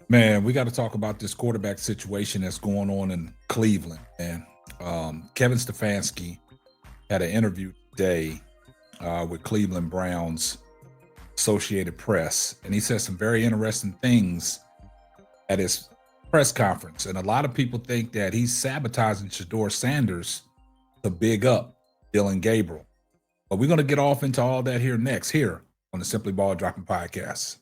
Man, we got to talk about this quarterback situation that's going on in Cleveland. And Kevin Stefanski had an interview today with Cleveland Browns Associated Press, and he said some very interesting things at his press conference. And a lot of people think that he's sabotaging Shedeur Sanders to big up Dillon Gabriel. But we're going to get off into all that here next, here on the Simply Ball Dropping Podcast.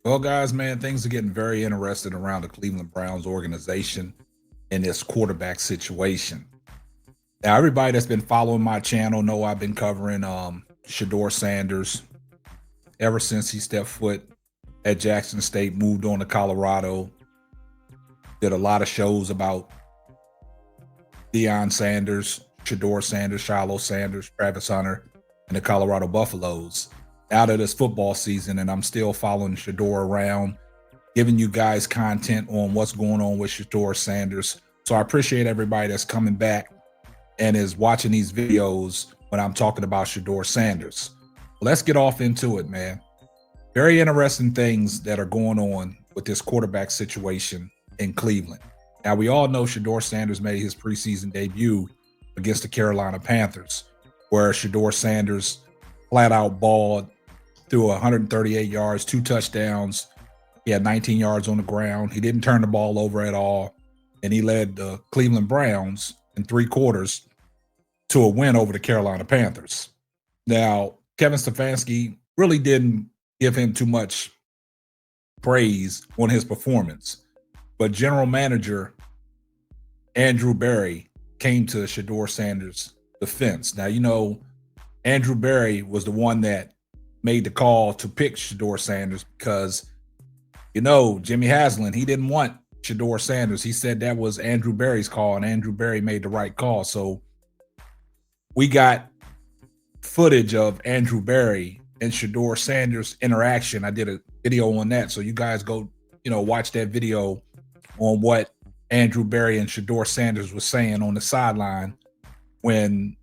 Well, guys, man, things are getting very interesting around the Cleveland Browns organization in this quarterback situation. Now, everybody that's been following my channel know I've been covering Shedeur Sanders ever since he stepped foot at Jackson State, moved on to Colorado. Did a lot of shows about Deion Sanders, Shedeur Sanders, Shiloh Sanders, Travis Hunter, and the Colorado Buffaloes out of this football season, and I'm still following Shedeur around, giving you guys content on what's going on with Shedeur Sanders. So I appreciate everybody that's coming back and is watching these videos when I'm talking about Shedeur Sanders. Let's get off into it, man. Very interesting things that are going on with this quarterback situation in Cleveland. Now, we all know Shedeur Sanders made his preseason debut against the Carolina Panthers, where Shedeur Sanders flat out balled through 138 yards, 2 touchdowns. He had 19 yards on the ground. He didn't turn the ball over at all. And he led the Cleveland Browns in 3 quarters to a win over the Carolina Panthers. Now, Kevin Stefanski really didn't give him too much praise on his performance. But general manager Andrew Berry came to Shedeur Sanders' defense. Now, you know, Andrew Berry was the one that made the call to pick Shedeur Sanders because, you know, Jimmy Haslam, he didn't want Shedeur Sanders. He said that was Andrew Berry's call, and Andrew Berry made the right call. So we got footage of Andrew Berry and Shedeur Sanders interaction. I did a video on that. So you guys go, watch that video on what Andrew Berry and Shedeur Sanders was saying on the sideline when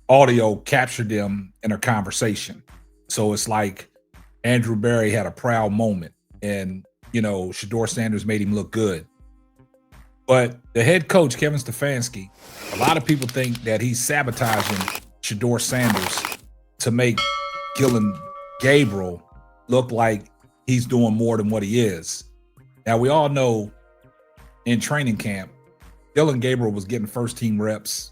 audio captured them in a conversation. So it's like Andrew Berry had a proud moment, and Shedeur Sanders made him look good. But the head coach, Kevin Stefanski, a lot of people think that he's sabotaging Shedeur Sanders to make Dillon Gabriel look like he's doing more than what he is. Now, we all know in training camp, Dillon Gabriel was getting first-team reps.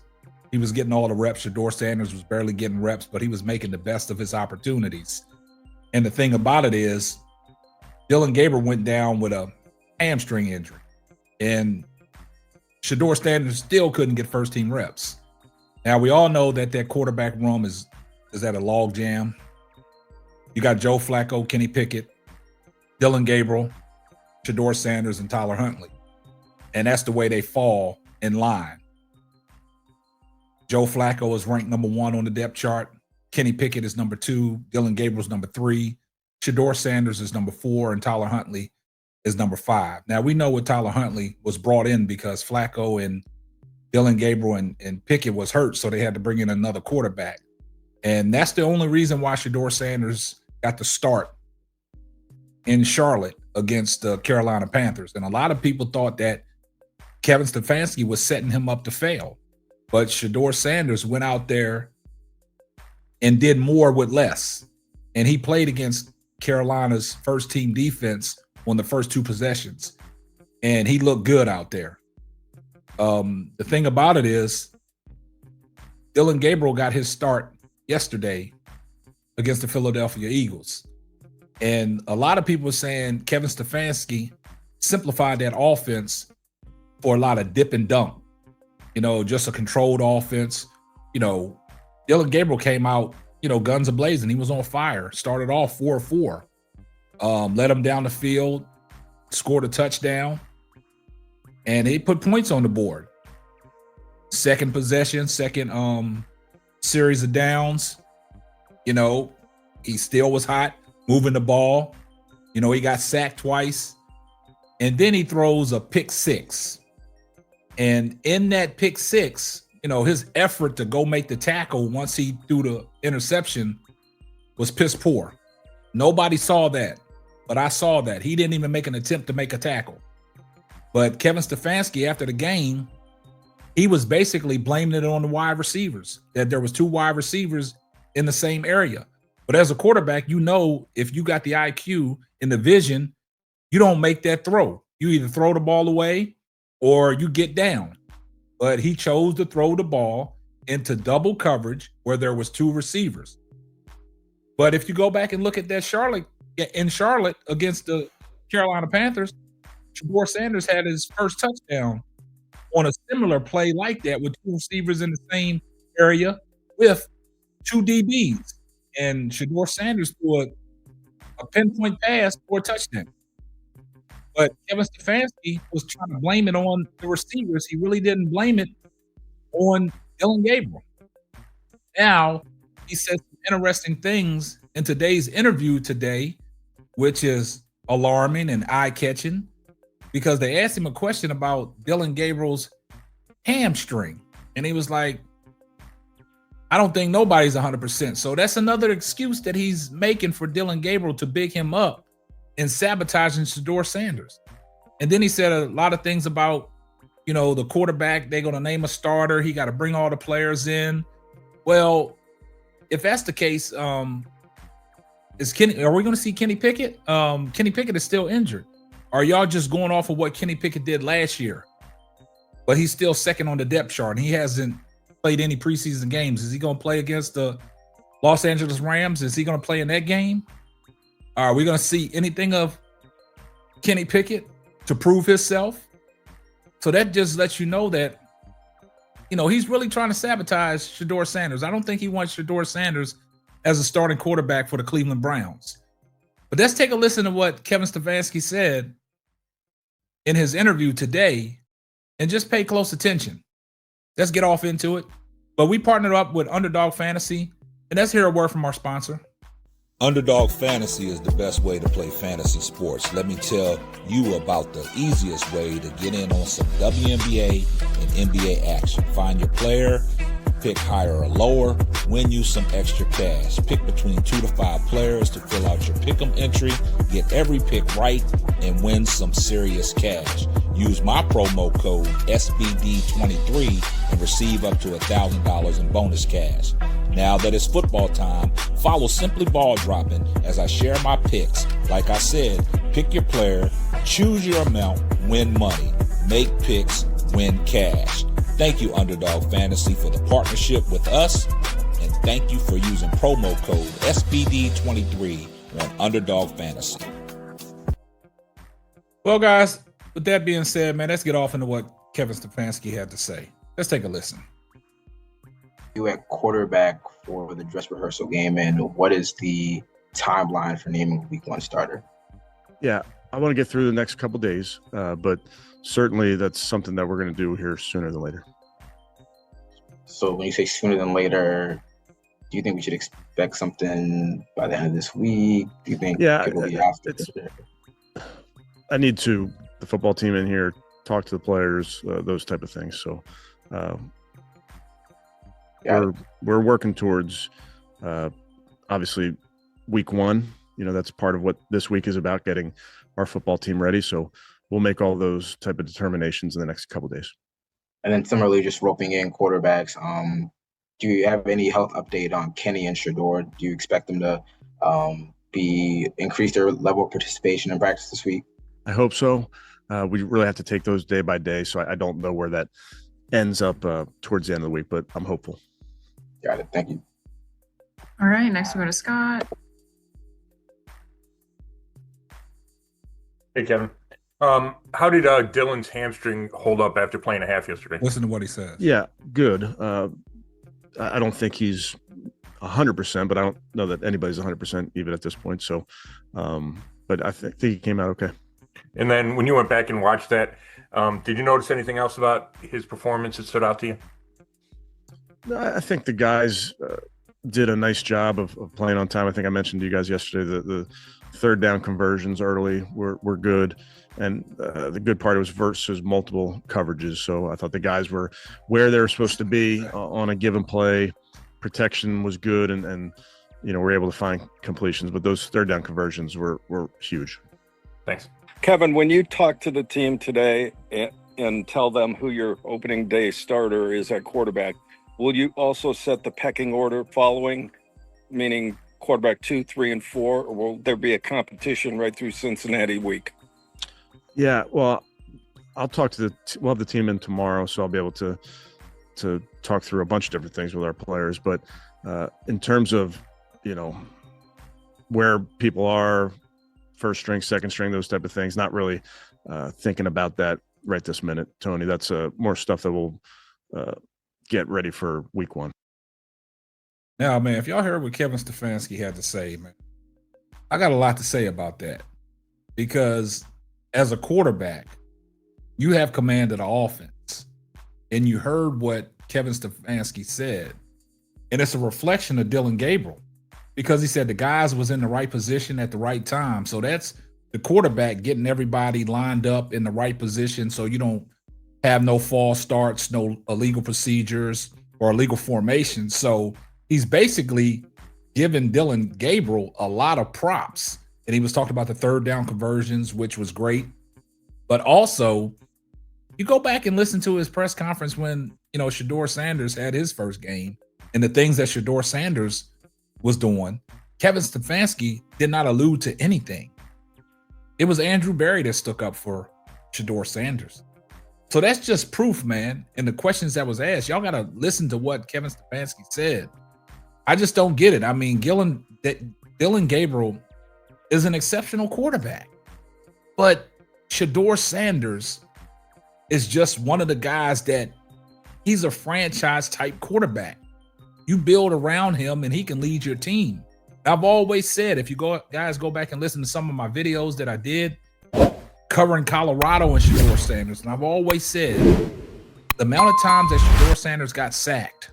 He was getting all the reps. Shedeur Sanders was barely getting reps, but he was making the best of his opportunities. And the thing about it is, Dillon Gabriel went down with a hamstring injury, and Shedeur Sanders still couldn't get first-team reps. Now, we all know that quarterback room is at a log jam. You got Joe Flacco, Kenny Pickett, Dillon Gabriel, Shedeur Sanders, and Tyler Huntley. And that's the way they fall in line. Joe Flacco is ranked number 1 on the depth chart. Kenny Pickett is number 2. Dillon Gabriel's number 3. Shedeur Sanders is number 4, and Tyler Huntley is number 5. Now, we know what Tyler Huntley was brought in because Flacco and Dillon Gabriel and Pickett was hurt, so they had to bring in another quarterback. And that's the only reason why Shedeur Sanders got the start in Charlotte against the Carolina Panthers. And a lot of people thought that Kevin Stefanski was setting him up to fail. But Shedeur Sanders went out there and did more with less. And he played against Carolina's first-team defense on the first 2 possessions. And he looked good out there. The thing about it is, Dillon Gabriel got his start yesterday against the Philadelphia Eagles. And a lot of people were saying Kevin Stefanski simplified that offense for a lot of dip and dunk. Just a controlled offense. Dillon Gabriel came out, guns a-blazing. He was on fire. Started off 4-4. Led him down the field, scored a touchdown, and he put points on the board. Second possession, second series of downs. He still was hot, moving the ball. He got sacked twice. And then he throws a pick six. And in that pick six, his effort to go make the tackle once he threw the interception was piss poor. Nobody saw that, but I saw that. He didn't even make an attempt to make a tackle. But Kevin Stefanski, after the game, he was basically blaming it on the wide receivers, that there was 2 wide receivers in the same area. But as a quarterback, if you got the IQ and the vision, you don't make that throw. You either throw the ball away or you get down. But he chose to throw the ball into double coverage where there was 2 receivers. But if you go back and look at that Charlotte against the Carolina Panthers, Shedeur Sanders had his first touchdown on a similar play like that with 2 receivers in the same area with 2 DBs. And Shedeur Sanders threw a pinpoint pass for a touchdown. But Kevin Stefanski was trying to blame it on the receivers. He really didn't blame it on Dillon Gabriel. Now, he said some interesting things in today's interview today, which is alarming and eye-catching, because they asked him a question about Dillon Gabriel's hamstring. And he was like, I don't think nobody's 100%. So that's another excuse that he's making for Dillon Gabriel to big him up and sabotaging Shedeur Sanders. And then he said a lot of things about, the quarterback. They're going to name a starter. He got to bring all the players in. Well, if that's the case, are we going to see Kenny Pickett? Kenny Pickett is still injured. Are y'all just going off of what Kenny Pickett did last year? But he's still second on the depth chart, and he hasn't played any preseason games. Is he going to play against the Los Angeles Rams? Is he going to play in that game? Are we going to see anything of Kenny Pickett to prove himself? So that just lets you know that, he's really trying to sabotage Shedeur Sanders. I don't think he wants Shedeur Sanders as a starting quarterback for the Cleveland Browns. But let's take a listen to what Kevin Stefanski said in his interview today and just pay close attention. Let's get off into it. But we partnered up with Underdog Fantasy, and let's hear a word from our sponsor. Underdog Fantasy is the best way to play fantasy sports. Let me tell you about the easiest way to get in on some WNBA and NBA action. Find your player, pick higher or lower, win you some extra cash. Pick between 2 to 5 players to fill out your pick'em entry, get every pick right, and win some serious cash. Use my promo code SBD23 and receive up to $1,000 in bonus cash. Now that it's football time, follow Simply Ball Dropping as I share my picks. Like I said, pick your player, choose your amount, win money. Make picks, win cash. Thank you, Underdog Fantasy, for the partnership with us. And thank you for using promo code SBD23 on Underdog Fantasy. Well, guys, with that being said, man, let's get off into what Kevin Stefanski had to say. Let's take a listen. You at quarterback for the dress rehearsal game, and what is the timeline for naming week 1 starter? Yeah, I want to get through the next couple days, but certainly that's something that we're going to do here sooner than later. So when you say sooner than later, do you think we should expect something by the end of this week? Do you think it will be after? I need the football team in here, talk to the players, those type of things. So we're working towards obviously week 1. That's part of what this week is about, getting our football team ready. So we'll make all those type of determinations in the next couple of days. And then similarly, just roping in quarterbacks. Do you have any health update on Kenny and Shedeur? Do you expect them to increase their level of participation in practice this week? I hope so. We really have to take those day by day. So I don't know where that ends up towards the end of the week, but I'm hopeful. Got it. Thank you. All right. Next we go to Scott. Hey, Kevin. How did Dillon's hamstring hold up after playing a half yesterday? Listen to what he says. Yeah, good. I don't think he's 100%, but I don't know that anybody's 100% even at this point. So, but I think he came out okay. And then when you went back and watched that, did you notice anything else about his performance that stood out to you? No, I think the guys did a nice job of playing on time. I think I mentioned to you guys yesterday that the third down conversions early were good. And the good part was versus multiple coverages. So I thought the guys were where they were supposed to be on a given play. Protection was good, and we're able to find completions. But those third down conversions were huge. Thanks. Kevin, when you talk to the team today and tell them who your opening day starter is at quarterback, will you also set the pecking order following, meaning quarterback 2, 3, and 4, or will there be a competition right through Cincinnati week? Yeah, well, I'll talk to we'll have the team in tomorrow, so I'll be able to talk through a bunch of different things with our players. But in terms of, where people are, first string, second string, those type of things, not really thinking about that right this minute, Tony. That's more stuff that we'll get ready for week 1. Now, man, if y'all heard what Kevin Stefanski had to say, man, I got a lot to say about that. Because as a quarterback, you have command of the offense. And you heard what Kevin Stefanski said. And it's a reflection of Dillon Gabriel. Because he said the guys was in the right position at the right time. So that's the quarterback getting everybody lined up in the right position so you don't have no false starts, no illegal procedures or illegal formations. So he's basically giving Dillon Gabriel a lot of props. And he was talking about the third down conversions, which was great. But also, you go back and listen to his press conference when, Shedeur Sanders had his first game and the things that Shedeur Sanders was doing. Kevin Stefanski did not allude to anything. It was Andrew Berry that stuck up for Shedeur Sanders. So that's just proof, man. And the questions that was asked, y'all got to listen to what Kevin Stefanski said. I just don't get it. I mean, Dillon Gabriel is an exceptional quarterback, but Shedeur Sanders is just one of the guys that he's a franchise type quarterback. You build around him and he can lead your team. I've always said, if you guys go back and listen to some of my videos that I did covering Colorado and Shedeur Sanders, and I've always said the amount of times that Shedeur Sanders got sacked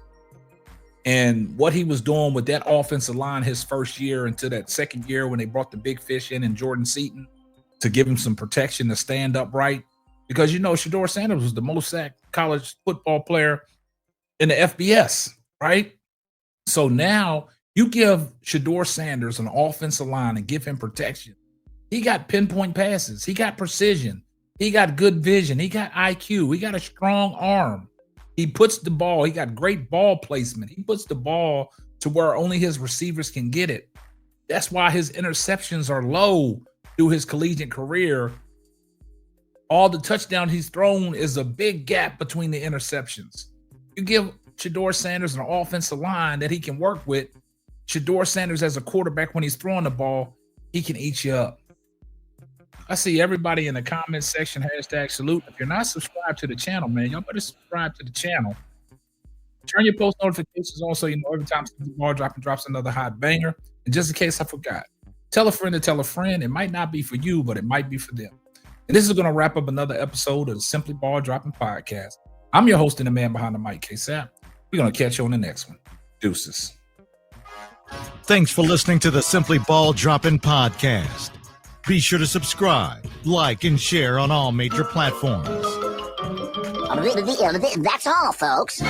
and what he was doing with that offensive line his first year into that second year when they brought the big fish in and Jordan Seaton to give him some protection to stand upright. Because, Shedeur Sanders was the most sacked college football player in the FBS, right? So now you give Shedeur Sanders an offensive line and give him protection. He got pinpoint passes. He got precision. He got good vision. He got IQ. He got a strong arm. He puts the ball. He got great ball placement. He puts the ball to where only his receivers can get it. That's why his interceptions are low through his collegiate career. All the touchdowns he's thrown is a big gap between the interceptions. You give Shedeur Sanders an offensive line that he can work with. Shedeur Sanders as a quarterback, when he's throwing the ball, he can eat you up. I see everybody in the comment section, #salute. If you're not subscribed to the channel, man, y'all better subscribe to the channel. Turn your post notifications on so you know every time Simply Ball drops another hot banger. And just in case I forgot, tell a friend to tell a friend. It might not be for you, but it might be for them. And this is going to wrap up another episode of the Simply Ball Dropping Podcast. I'm your host and the man behind the mic, K-Sap. We're going to catch you on the next one. Deuces. Thanks for listening to the Simply Ball Dropping Podcast. Be sure to subscribe, like, and share on all major platforms. That's all, folks.